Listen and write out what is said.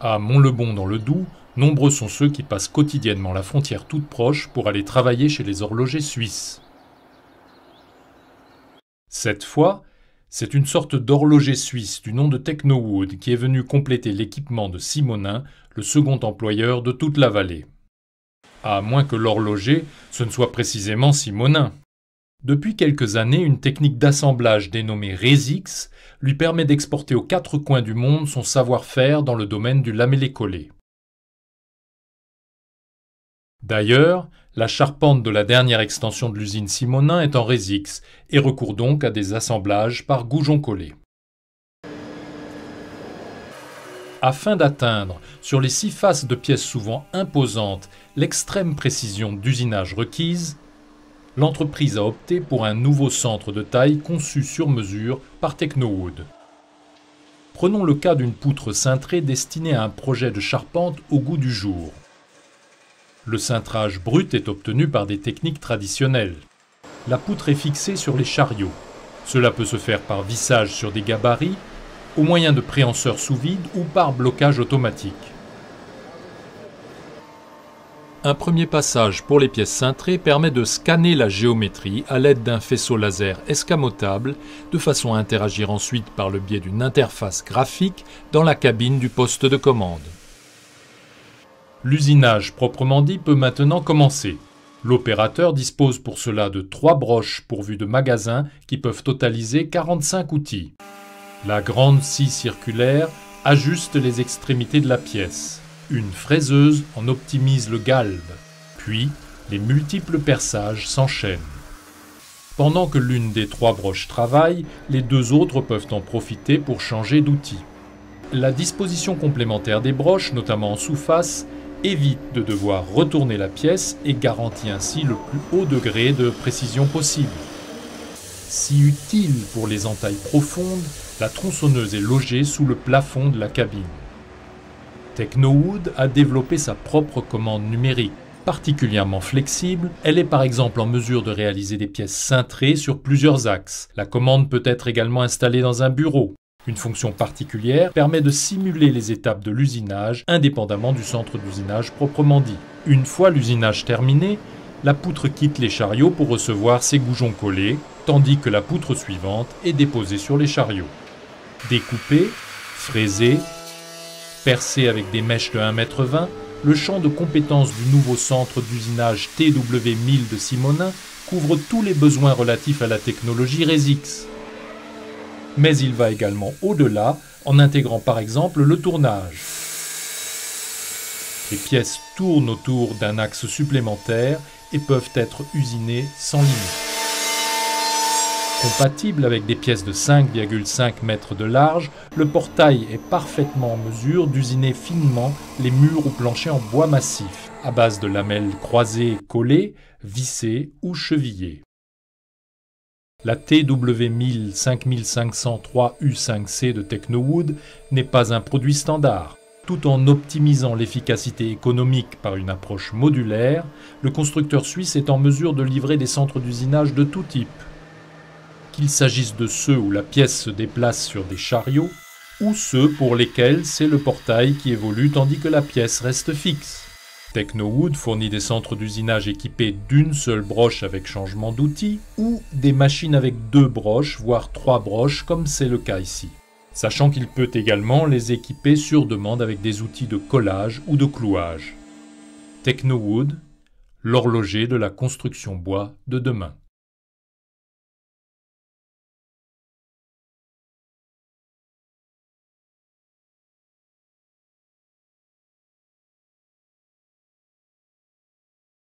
À Mont-le-Bon dans le Doubs, nombreux sont ceux qui passent quotidiennement la frontière toute proche pour aller travailler chez les horlogers suisses. Cette fois, c'est une sorte d'horloger suisse du nom de Technowood qui est venu compléter l'équipement de Simonin, le second employeur de toute la vallée. À moins que l'horloger, ce ne soit précisément Simonin. Depuis quelques années, une technique d'assemblage dénommée Resix lui permet d'exporter aux quatre coins du monde son savoir-faire dans le domaine du lamellé-collé. D'ailleurs, la charpente de la dernière extension de l'usine Simonin est en Resix et recourt donc à des assemblages par goujon collé. Afin d'atteindre, sur les 6 faces de pièces souvent imposantes, l'extrême précision d'usinage requise, l'entreprise a opté pour un nouveau centre de taille conçu sur mesure par Technowood. Prenons le cas d'une poutre cintrée destinée à un projet de charpente au goût du jour. Le cintrage brut est obtenu par des techniques traditionnelles. La poutre est fixée sur les chariots. Cela peut se faire par vissage sur des gabarits, au moyen de préhenseurs sous vide ou par blocage automatique. Un premier passage pour les pièces cintrées permet de scanner la géométrie à l'aide d'un faisceau laser escamotable de façon à interagir ensuite par le biais d'une interface graphique dans la cabine du poste de commande. L'usinage proprement dit peut maintenant commencer. L'opérateur dispose pour cela de 3 broches pourvues de magasins qui peuvent totaliser 45 outils. La grande scie circulaire ajuste les extrémités de la pièce. Une fraiseuse en optimise le galbe. Puis, les multiples perçages s'enchaînent. Pendant que l'une des 3 broches travaille, les 2 autres peuvent en profiter pour changer d'outil. La disposition complémentaire des broches, notamment en sous-face, évite de devoir retourner la pièce et garantit ainsi le plus haut degré de précision possible. Si utile pour les entailles profondes, la tronçonneuse est logée sous le plafond de la cabine. Technowood a développé sa propre commande numérique. Particulièrement flexible, elle est par exemple en mesure de réaliser des pièces cintrées sur plusieurs axes. La commande peut être également installée dans un bureau. Une fonction particulière permet de simuler les étapes de l'usinage indépendamment du centre d'usinage proprement dit. Une fois l'usinage terminé, la poutre quitte les chariots pour recevoir ses goujons collés, tandis que la poutre suivante est déposée sur les chariots. Découpée, fraisée, percée avec des mèches de 1,20 m, le champ de compétences du nouveau centre d'usinage TW1000 de Simonin couvre tous les besoins relatifs à la technologie Resix. Mais il va également au-delà en intégrant par exemple le tournage. Les pièces tournent autour d'un axe supplémentaire et peuvent être usinées sans limite. Compatible avec des pièces de 5,5 m de large, le portail est parfaitement en mesure d'usiner finement les murs ou planchers en bois massif, à base de lamelles croisées, collées, vissées ou chevillées. La TW1000 5503U5C de Technowood n'est pas un produit standard. Tout en optimisant l'efficacité économique par une approche modulaire, le constructeur suisse est en mesure de livrer des centres d'usinage de tout type. Qu'il s'agisse de ceux où la pièce se déplace sur des chariots, ou ceux pour lesquels c'est le portail qui évolue tandis que la pièce reste fixe. Technowood fournit des centres d'usinage équipés d'une seule broche avec changement d'outil, ou des machines avec 2 broches, voire 3 broches, comme c'est le cas ici. Sachant qu'il peut également les équiper sur demande avec des outils de collage ou de clouage. Technowood, l'horloger de la construction bois de demain.